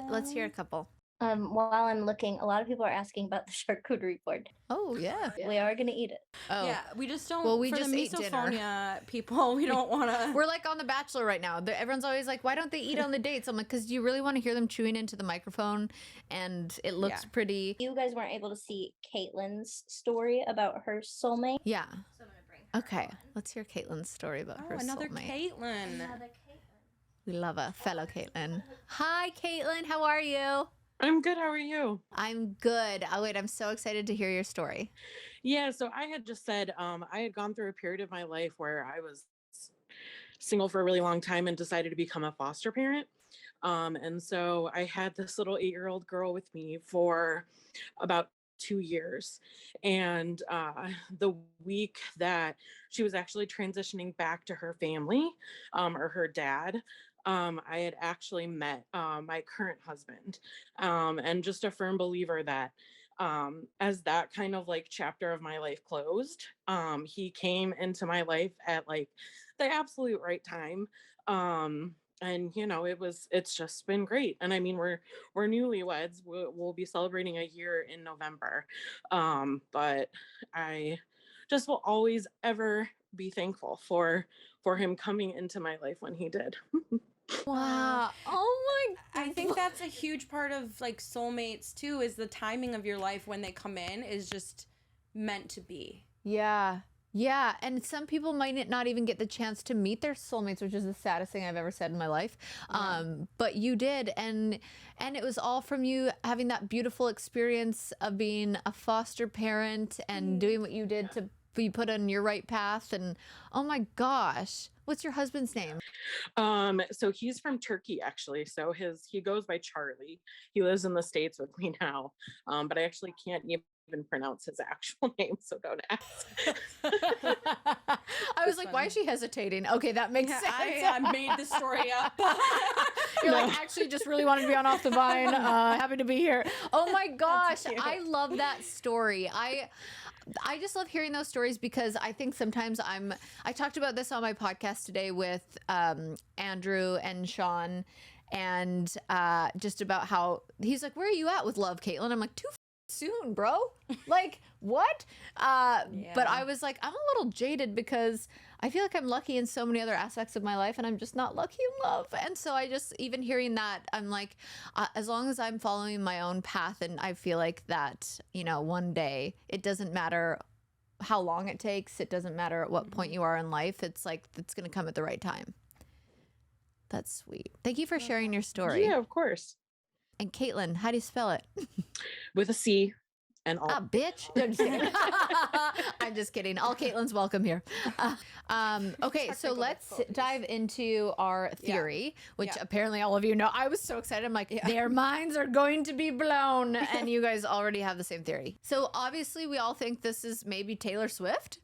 Let's hear a couple. While I'm looking, a lot of people are asking about the charcuterie board. Oh yeah. We are gonna eat it. Oh Yeah, we just don't. Well, we for just the ate dinner. misophonia people, we don't want to. We're like on The Bachelor right now. Everyone's always like, "Why don't they eat on the dates?" I'm like, "Because you really want to hear them chewing into the microphone, and it looks pretty." You guys weren't able to see Kaitlyn's story about her soulmate. Yeah. So I'm gonna bring her Okay. on. Let's hear Kaitlyn's story about her Another soulmate. Kaitlyn. Another Kaitlyn. We love a fellow Kaitlyn. Hi, Kaitlyn. How are you? I'm good. How are you? I'm good. Oh wait, I'm so excited to hear your story. Yeah, so I had just said I had gone through a period of my life where I was single for a really long time and decided to become a foster parent. And so I had this little 8-year-old girl with me for about 2 years. And the week that she was actually transitioning back to her family, or her dad, I had actually met my current husband, and just a firm believer that as that kind of like chapter of my life closed, he came into my life at like the absolute right time. And it's just been great. And I mean, we're newlyweds. We'll be celebrating a year in November. But I just will always ever be thankful for him coming into my life when he did. Wow. Oh my. I think that's a huge part of like soulmates too, is the timing of your life when they come in is just meant to be. Yeah. Yeah, and some people might not even get the chance to meet their soulmates, which is the saddest thing I've ever said in my life. But you did, and it was all from you having that beautiful experience of being a foster parent and doing what you did to be put on your right path. And oh my gosh, what's your husband's name? So he's from Turkey, actually. So he goes by Charlie. He lives in the States with me now, but I actually can't even pronounce his actual name, so don't ask. I was like, why is she hesitating? Okay, that makes sense. I made the story up. You're like, actually just really wanted to be on Off the Vine. Happy to be here. Oh my gosh, I love that story. I just love hearing those stories because I think sometimes I talked about this on my podcast today with Andrew and Sean, and just about how he's like, where are you at with love, Kaitlyn? I'm like, too soon, bro. Like, what? But I was like, I'm a little jaded because I feel like I'm lucky in so many other aspects of my life, and I'm just not lucky in love. And so I just, even hearing that, I'm like, as long as I'm following my own path, and I feel like that, one day, it doesn't matter how long it takes. It doesn't matter at what point you are in life. It's like, it's going to come at the right time. That's sweet. Thank you for sharing your story. Yeah, of course. And Kaitlyn, how do you spell it? With a C and all. Ah, bitch. No, I'm just kidding. I'm just kidding. All Kaitlyns welcome here. Okay, so let's dive into our theory, which apparently all of you know. I was so excited. I'm like, their minds are going to be blown. And you guys already have the same theory. So obviously we all think this is maybe Taylor Swift.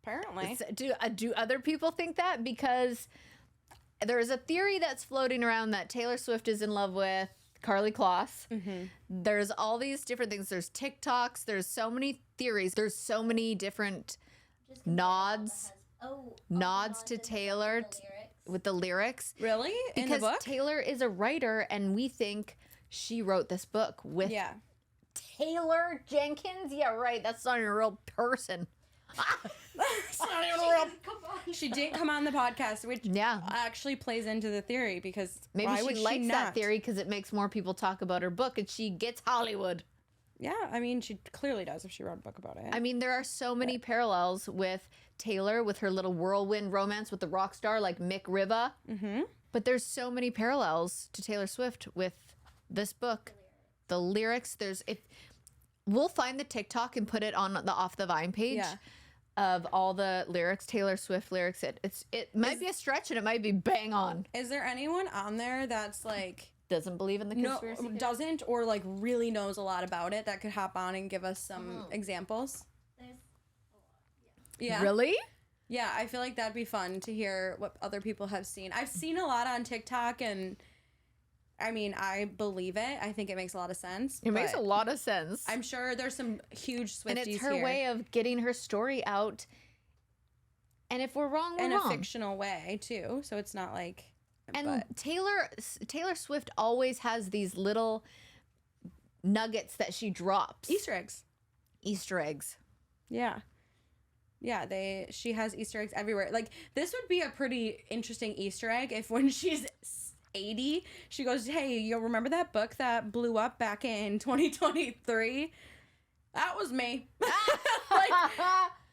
Apparently. Do other people think that? Because there's a theory that's floating around that Taylor Swift is in love with Karlie Kloss. There's all these different things. There's TikToks. There's so many theories. There's so many different nods to Taylor with the lyrics. Really? In the Because book? Taylor is a writer, and we think she wrote this book with Taylor Jenkins. Yeah, right. That's not a real person. It's not even real. She didn't come on the podcast, which actually plays into the theory because maybe why she would likes she that not? theory because it makes more people talk about her book and she gets Hollywood. Yeah, I mean, she clearly does if she wrote a book about it. I mean, there are so many parallels with Taylor, with her little whirlwind romance with the rock star like Mick Riva. Mm-hmm. But there's so many parallels to Taylor Swift with this book. The lyrics, we'll find the TikTok and put it on the Off the Vine page of all the lyrics, Taylor Swift lyrics. It might be a stretch and it might be bang on. Is there anyone on there that's like doesn't believe in the conspiracy theory? Doesn't or like really knows a lot about it that could hop on and give us some examples? There's a lot. Yeah. Really? Yeah, I feel like that'd be fun to hear what other people have seen. I've seen a lot on TikTok and I mean, I believe it. I think it makes a lot of sense. It makes a lot of sense. I'm sure there's some huge Swifties and it's her here. way of getting her story out. And if we're wrong, we're in wrong. a fictional way too, so it's not like. And Taylor Swift always has these little nuggets that she drops. Easter eggs. Easter eggs. Yeah. Yeah, she has Easter eggs everywhere. Like this would be a pretty interesting Easter egg if when she's 80, she goes, "Hey, you remember that book that blew up back in 2023? That was me." Like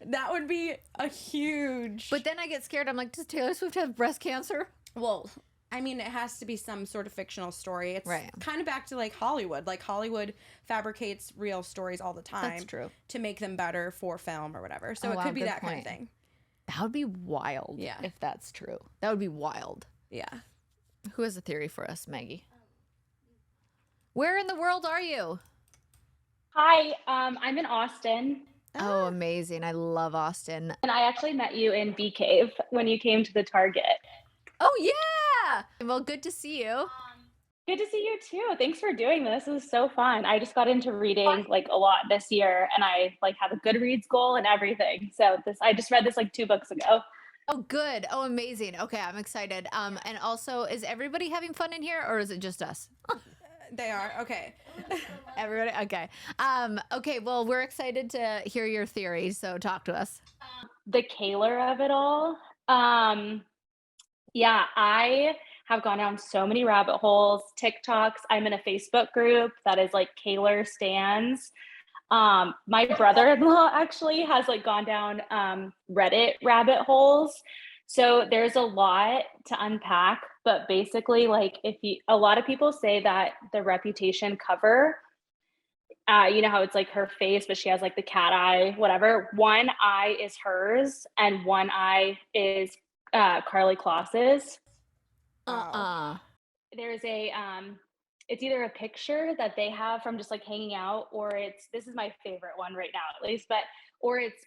that would be a huge. But then I get scared. I'm like, does Taylor Swift have breast cancer? Well, I mean, it has to be some sort of fictional story. It's kind of back to like Hollywood. Like Hollywood fabricates real stories all the time. That's true. To make them better for film or whatever. So it could be that kind of thing. That would be wild. Yeah. If that's true. That would be wild. Yeah. Who has a theory for us, Maggie? Where in the world are you? Hi, I'm in Austin. Oh, amazing. I love Austin. And I actually met you in Bee Cave when you came to the Target. Oh, yeah. Well, good to see you. Good to see you too. Thanks for doing this. This is so fun. I just got into reading like a lot this year and I like have a Goodreads goal and everything. So I just read this like 2 books ago. Oh, good. Oh, amazing. Okay, I'm excited. And also, is everybody having fun in here or is it just us? They are. Okay. Everybody? Okay. Okay, well, we're excited to hear your theories, so talk to us. The Kaylor of it all. Yeah, I have gone down so many rabbit holes, TikToks. I'm in a Facebook group that is like Kaylor Stans. My brother-in-law actually has like gone down Reddit rabbit holes. So there's a lot to unpack, but basically like a lot of people say that the Reputation cover, you know how it's like her face, but she has like the cat eye, whatever. One eye is hers and one eye is Karlie Kloss's. There's it's either a picture that they have from just like hanging out, or this is my favorite one right now at least, or it's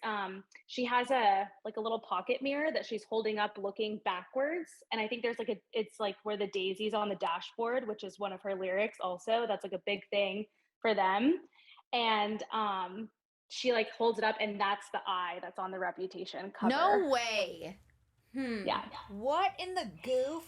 she has a little pocket mirror that she's holding up looking backwards, and I think there's like it's like where the daisy's on the dashboard, which is one of her lyrics also. That's like a big thing for them, and she like holds it up and that's the eye that's on the Reputation cover. No way. Yeah. What in the goof?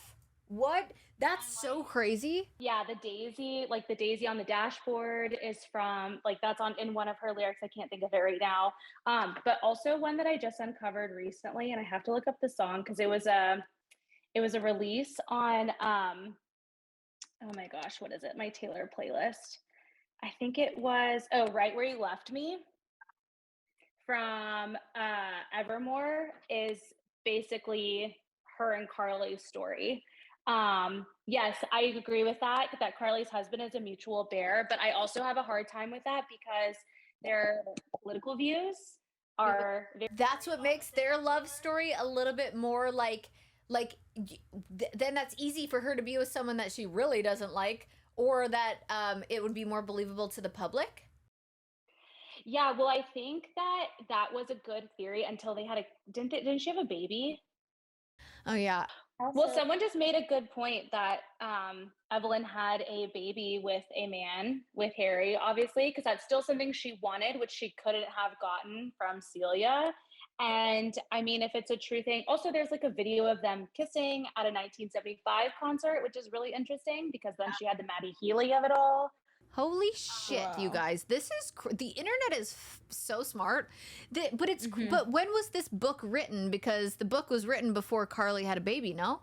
What? That's so crazy. Yeah, the daisy on the dashboard is from that's in one of her lyrics. I can't think of it right now. But also one that I just uncovered recently, and I have to look up the song because it was a release on oh my gosh, what is it? My Taylor playlist. I think it was Right Where You Left Me from Evermore is basically her and Karlie's story. Yes, I agree with that Karlie's husband is a mutual bear, but I also have a hard time with that because their political views are that's what makes their love story a little bit more then that's easy for her to be with someone that she really doesn't like, or that it would be more believable to the public. Yeah, well, I think that was a good theory until they had didn't she have a baby? Oh yeah. Well, someone just made a good point that Evelyn had a baby with a man, with Harry, obviously, because that's still something she wanted, which she couldn't have gotten from Celia. And I mean, if it's a true thing, also there's like a video of them kissing at a 1975 concert, which is really interesting because then she had the Maddie Healy of it all. Holy shit, you guys. This is the internet is so smart. But it's but when was this book written? Because the book was written before Carly had a baby, no?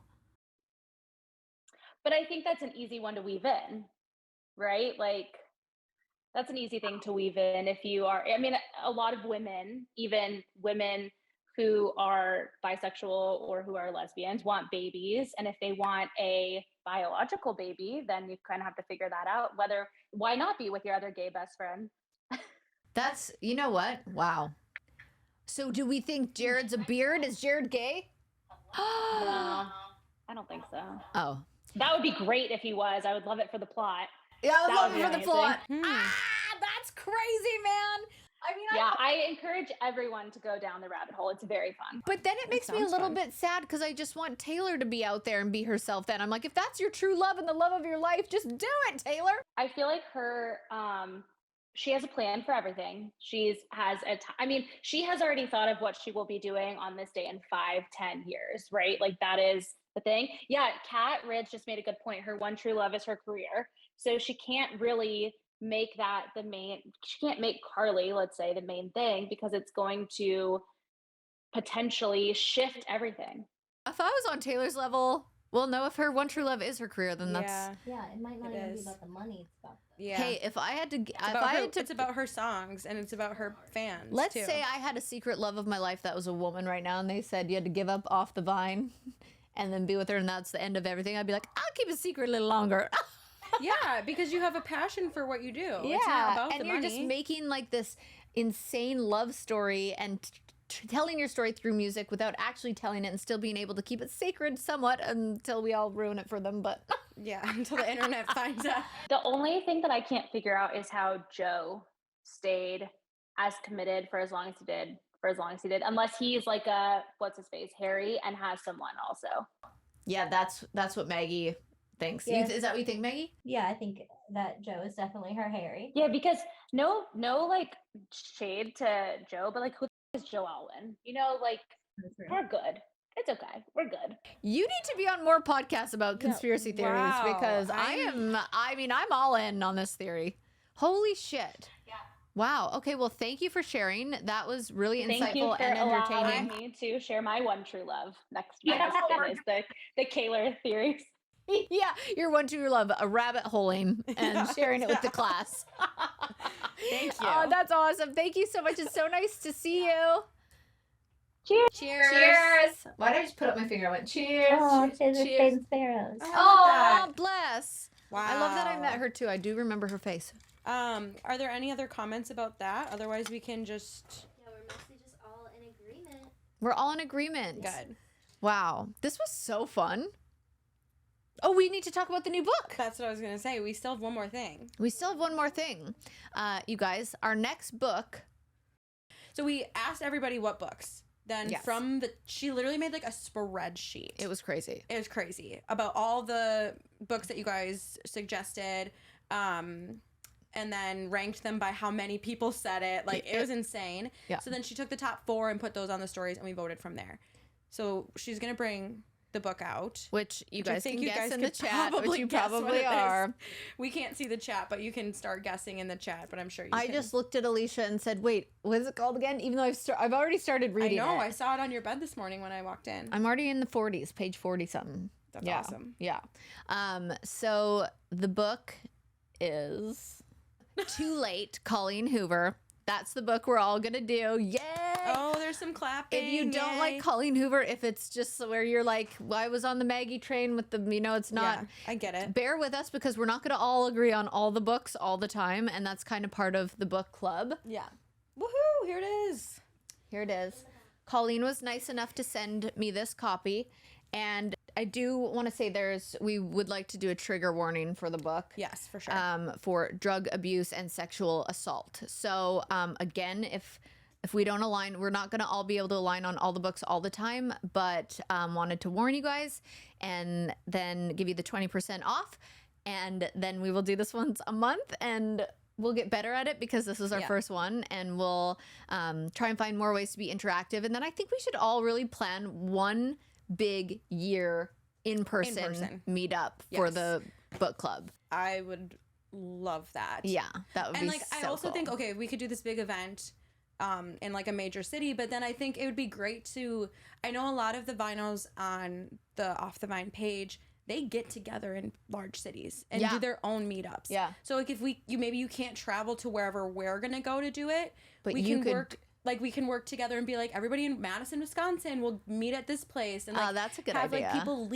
But I think that's an easy one to weave in, right? Like that's an easy thing to weave in if you are, I mean, a lot of women, even women who are bisexual or who are lesbians, want babies. And if they want a biological baby, then you kind of have to figure that out. Why not be with your other gay best friend? That's, you know what? Wow. So do we think Jared's a beard? Is Jared gay? No, I don't think so. Oh. That would be great if he was. I would love it for the plot. Yeah, I would love it for the amazing. plot. That's crazy, man. I mean, yeah, I encourage everyone to go down the rabbit hole. It's very fun. But then it makes me a little bit sad because I just want Taylor to be out there and be herself then. I'm like, if that's your true love and the love of your life, just do it, Taylor. I feel like her, she has a plan for everything. She has already thought of what she will be doing on this day in 5-10 years, right? Like that is the thing. Yeah, Kat Ridge just made a good point. Her one true love is her career. So she can't really make that she can't make Carly, let's say, the main thing because it's going to potentially shift everything. If I was on Taylor's level, well, no, if her one true love is her career, then it might not even be about the money. It's about hey, if I had to, it's about her songs and it's about her fans. Let's say I had a secret love of my life that was a woman right now, and they said you had to give up off the vine and then be with her, and that's the end of everything. I'd be like, I'll keep a secret a little longer. Yeah, because you have a passion for what you do. Yeah, it's not about and the you're money. just making like this insane love story and telling your story through music without actually telling it and still being able to keep it sacred somewhat until we all ruin it for them. But yeah, until the internet finds out. The only thing that I can't figure out is how Joe stayed as committed for as long as he did, unless he's like a what's his face, Harry, and has someone also. Yeah, that's what Maggie thinks. Yeah. Is that what you think, Maggie? Yeah, I think that Joe is definitely her Harry. Yeah, because no like shade to Joe, but like who is Joe Alwyn? You know, like we're good. It's okay. We're good. You need to be on more podcasts about conspiracy theories because I'm all in on this theory. Holy shit. Yeah. Wow. Okay. Well, thank you for sharing. That was really Thank you insightful for and entertaining. allowing me to share my one true love next to is the Kaitlyn theories. Yeah, your one true love, a rabbit holing and sharing it with the class. Thank you. Oh, that's awesome. Thank you so much. It's so nice to see you. Cheers. Cheers. Why did I just put up my finger? I went cheers. Oh, cheers. Shades and Sparrows. Oh, bless. Wow. I love that I met her too. I do remember her face. Are there any other comments about that? Otherwise, we can just. Yeah, we're mostly just all in agreement. We're all in agreement. Good. Wow. This was so fun. Oh, we need to talk about the new book. That's what I was going to say. We still have one more thing. We still have one more thing. You guys, our next book. So we asked everybody what books. Then Yes. she literally made like a spreadsheet. It was crazy. It was crazy about all the books that you guys suggested. And then ranked them by how many people said it. Like, it was insane. Yeah. So then she took the top 4 and put those on the stories, and we voted from there. So she's going to bring the book out. Which you guys I think can you guess guys in the could chat, which you guess what probably it is. are. We can't see the chat, but you can start guessing in the chat, but I'm sure you I can. just looked at Alicia and said, wait, what is it called again? Even though I've already started reading I know. it. I saw it on your bed this morning when I walked in. I'm already in the 40s, page 40 something. That's yeah. awesome. Yeah. So the book is Too Late, Colleen Hoover. That's the book we're all going to do. Yay! Oh, there's some clapping. If you don't Yay. like Colleen Hoover, if it's just where you're like, well, I was on the Maggie train with the, it's not. Yeah, I get it. Bear with us because we're not going to all agree on all the books all the time. And that's kind of part of the book club. Yeah. Woohoo! Here it is. Here it is. Colleen was nice enough to send me this copy. And I do want to say we would like to do a trigger warning for the book. Yes, for sure. For drug abuse and sexual assault. So again, if we don't align, we're not going to all be able to align on all the books all the time, but wanted to warn you guys and then give you the 20% off. And then we will do this once a month and we'll get better at it because this is our first one, and we'll try and find more ways to be interactive. And then I think we should all really plan one big year in person meetup for the book club. I would love that. Yeah, that would be And like so I also cool. think, okay, we could do this big event in like a major city, but then I think it would be great to, I know a lot of the vinos on the Off the Vine page, they get together in large cities and do their own meetups. Yeah. So like if maybe you can't travel to wherever we're gonna go to do it, But we you can could- work. Like we can work together and be like, everybody in Madison, Wisconsin will meet at this place, and like that's a good have idea. like people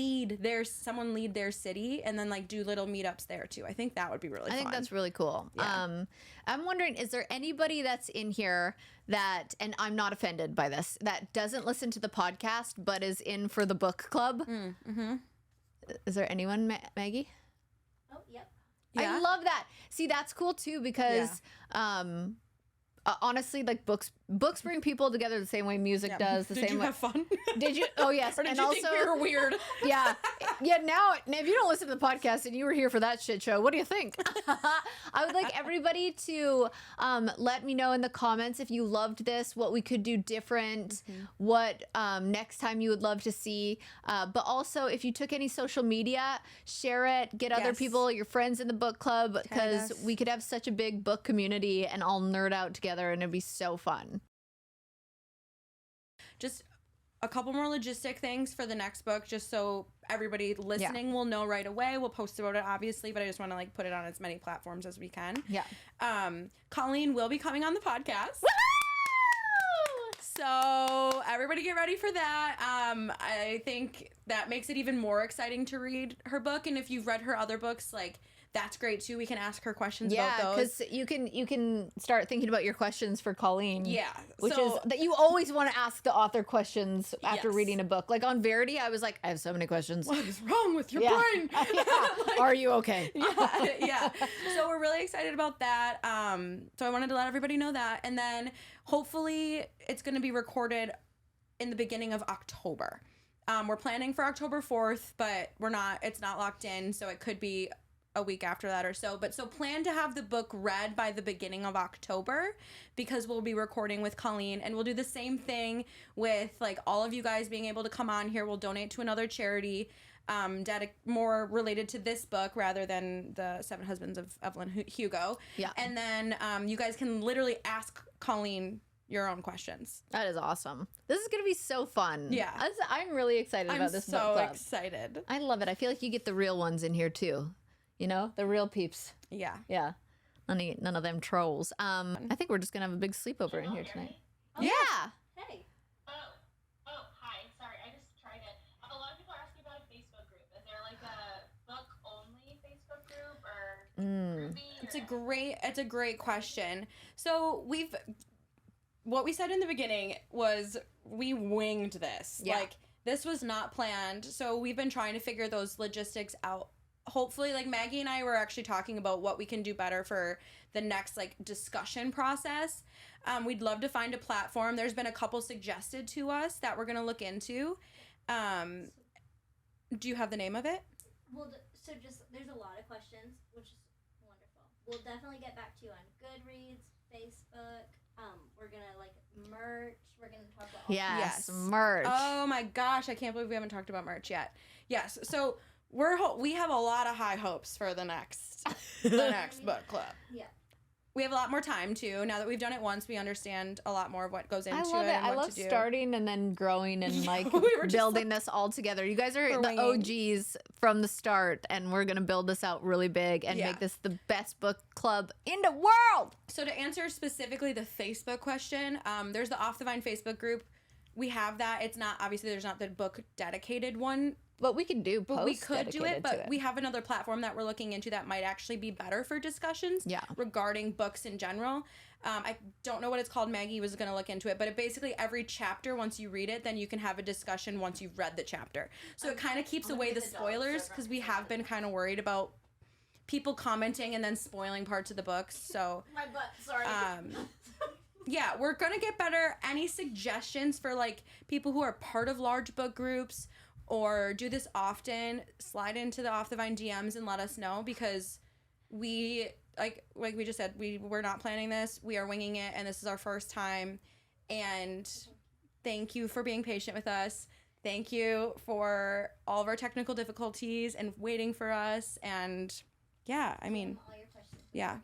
someone lead their city, and then like do little meetups there too. I think that would be really fun. I think that's really cool. Yeah. I'm wondering, is there anybody that's in here that, and I'm not offended by this, that doesn't listen to the podcast but is in for the book club? Mm-hmm. Is there anyone, Maggie? Oh, yep. Yeah. I love that. See, that's cool too because honestly, like books bring people together the same way music does. The Did same you way. have fun? Did you? Oh yes, Or did and you also think we were weird? yeah. Now if you don't listen to the podcast and you were here for that shit show, what do you think? I would like everybody to let me know in the comments if you loved this, what we could do different, what next time you would love to see. But also, if you took any social media, share it, get other Yes. people, your friends in the book club, because us. we could have such a big book community and all nerd out together, and it'd be so fun. Just a couple more logistic things for the next book, just so everybody listening will know right away. We'll post about it, obviously, but I just want to like put it on as many platforms as we can. Yeah. Colleen will be coming on the podcast. So everybody get ready for that. I think that makes it even more exciting to read her book. And if you've read her other books, like that's great too. We can ask her questions Yeah, about those. because you can start thinking about your questions for Colleen. Yeah. Which so, is that you always want to ask the author questions after Yes. reading a book. Like on Verity, I was like, I have so many questions. what is wrong with your Yeah. brain? Yeah. Like, Are you okay? yeah. So we're really excited about that. So I wanted to let everybody know that. And then hopefully it's going to be recorded in the beginning of October. We're planning for October 4th, but it's not locked in. So it could be a week after that or so. But so plan to have the book read by the beginning of October, because we'll be recording with Colleen, and we'll do the same thing with like all of you guys being able to come on here. We'll donate to another charity more related to this book rather than the Seven Husbands of Evelyn Hugo. Yeah. And then you guys can literally ask Colleen your own questions. That is awesome. This is going to be so fun. Yeah. I'm really excited I'm about this book so club. excited. I love it. I feel like you get the real ones in here too. You know, the real peeps. Yeah. Yeah. None of them trolls. I think we're just going to have a big sleepover in here tonight. Oh, Yeah. Hey. Oh, hi. Sorry, I just tried it. A lot of people are asking about a Facebook group. Is there like a book-only Facebook group or groupie? It's a great question. So what we said in the beginning was we winged this. Yeah. Like this was not planned. So we've been trying to figure those logistics out. Hopefully, like Maggie and I were actually talking about what we can do better for the next like discussion process. We'd love to find a platform. There's been a couple suggested to us that we're gonna look into. Do you have the name of it? Well, so just there's a lot of questions, which is wonderful. We'll definitely get back to you on Goodreads, Facebook. We're gonna like merch. We're gonna talk about all Yes. Yes. Merch. Oh my gosh, I can't believe we haven't talked about merch yet. Yes, so we have a lot of high hopes for the next book club. Yeah. We have a lot more time too. Now that we've done it once, we understand a lot more of what goes into I love it. it. And I what love to do. starting and then growing and like We were just building this all together. You guys are We're the winging. OGs from the start, and we're gonna build this out really big and Yeah. make this the best book club in the world. So to answer specifically the Facebook question, there's the Off the Vine Facebook group. We have that. It's not obviously there's not the book dedicated one. But we can do. But we posts could do it, dedicated to but we have another platform that we're looking into that might actually be better for discussions Yeah. regarding books in general. I don't know what it's called. Maggie was going to look into it, but it basically every chapter, once you read it, then you can have a discussion once you've read the chapter. So it kind of keeps away the spoilers, because we have been kind of worried about people commenting and then spoiling parts of the books. So My butt. Sorry. yeah, we're gonna get better. Any suggestions for like people who are part of large book groups or do this often, slide into the Off the Vine DMs and let us know, because we like we just said, we're not planning this. We are winging it, and this is our first time. And thank you for being patient with us. Thank you for all of our technical difficulties and waiting for us. And yeah, I mean, All your questions Yeah.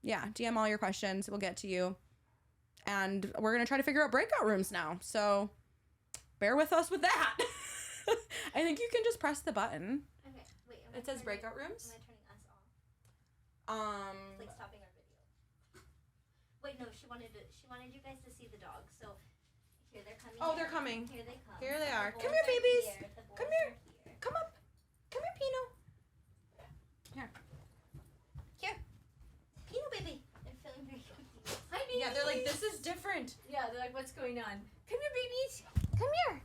Yeah. DM all your questions. We'll get to you. And we're going to try to figure out breakout rooms now. So bear with us with that. I think you can just press the button. Okay, wait. It says breakout rooms. Am I turning us off? It's like stopping our video. Wait, no, she wanted you guys to see the dogs. So here they're coming. Oh, they're coming. Here they come. Here they The are. boys Come here, babies. The boys Come here. are here. Come up. Come here, Pino. Here. Here. Pino, baby. They're feeling very confused. Hi, babies. Yeah, they're like, this is different. Yeah, they're like, what's going on? Come here, babies. Come here.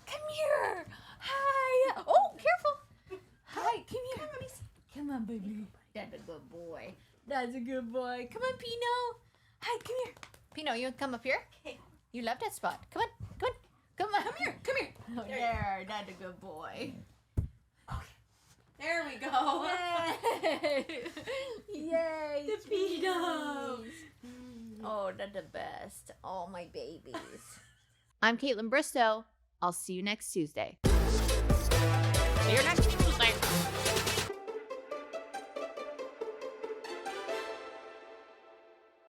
Come here. Hi. Oh, careful. Hi, come here. Come on, baby. That's a good boy. That's a good boy. Come on, Pino. Hi, come here. Pino, you want to come up here? Okay. You love that spot. Come on. Come on. Come on. Come here. Come here. Oh, there. That's a good boy. There we go. Yay. Yay. The Pino. Oh, they're the best. Oh, my babies. I'm Kaitlyn Bristowe. I'll see you next Tuesday. See you next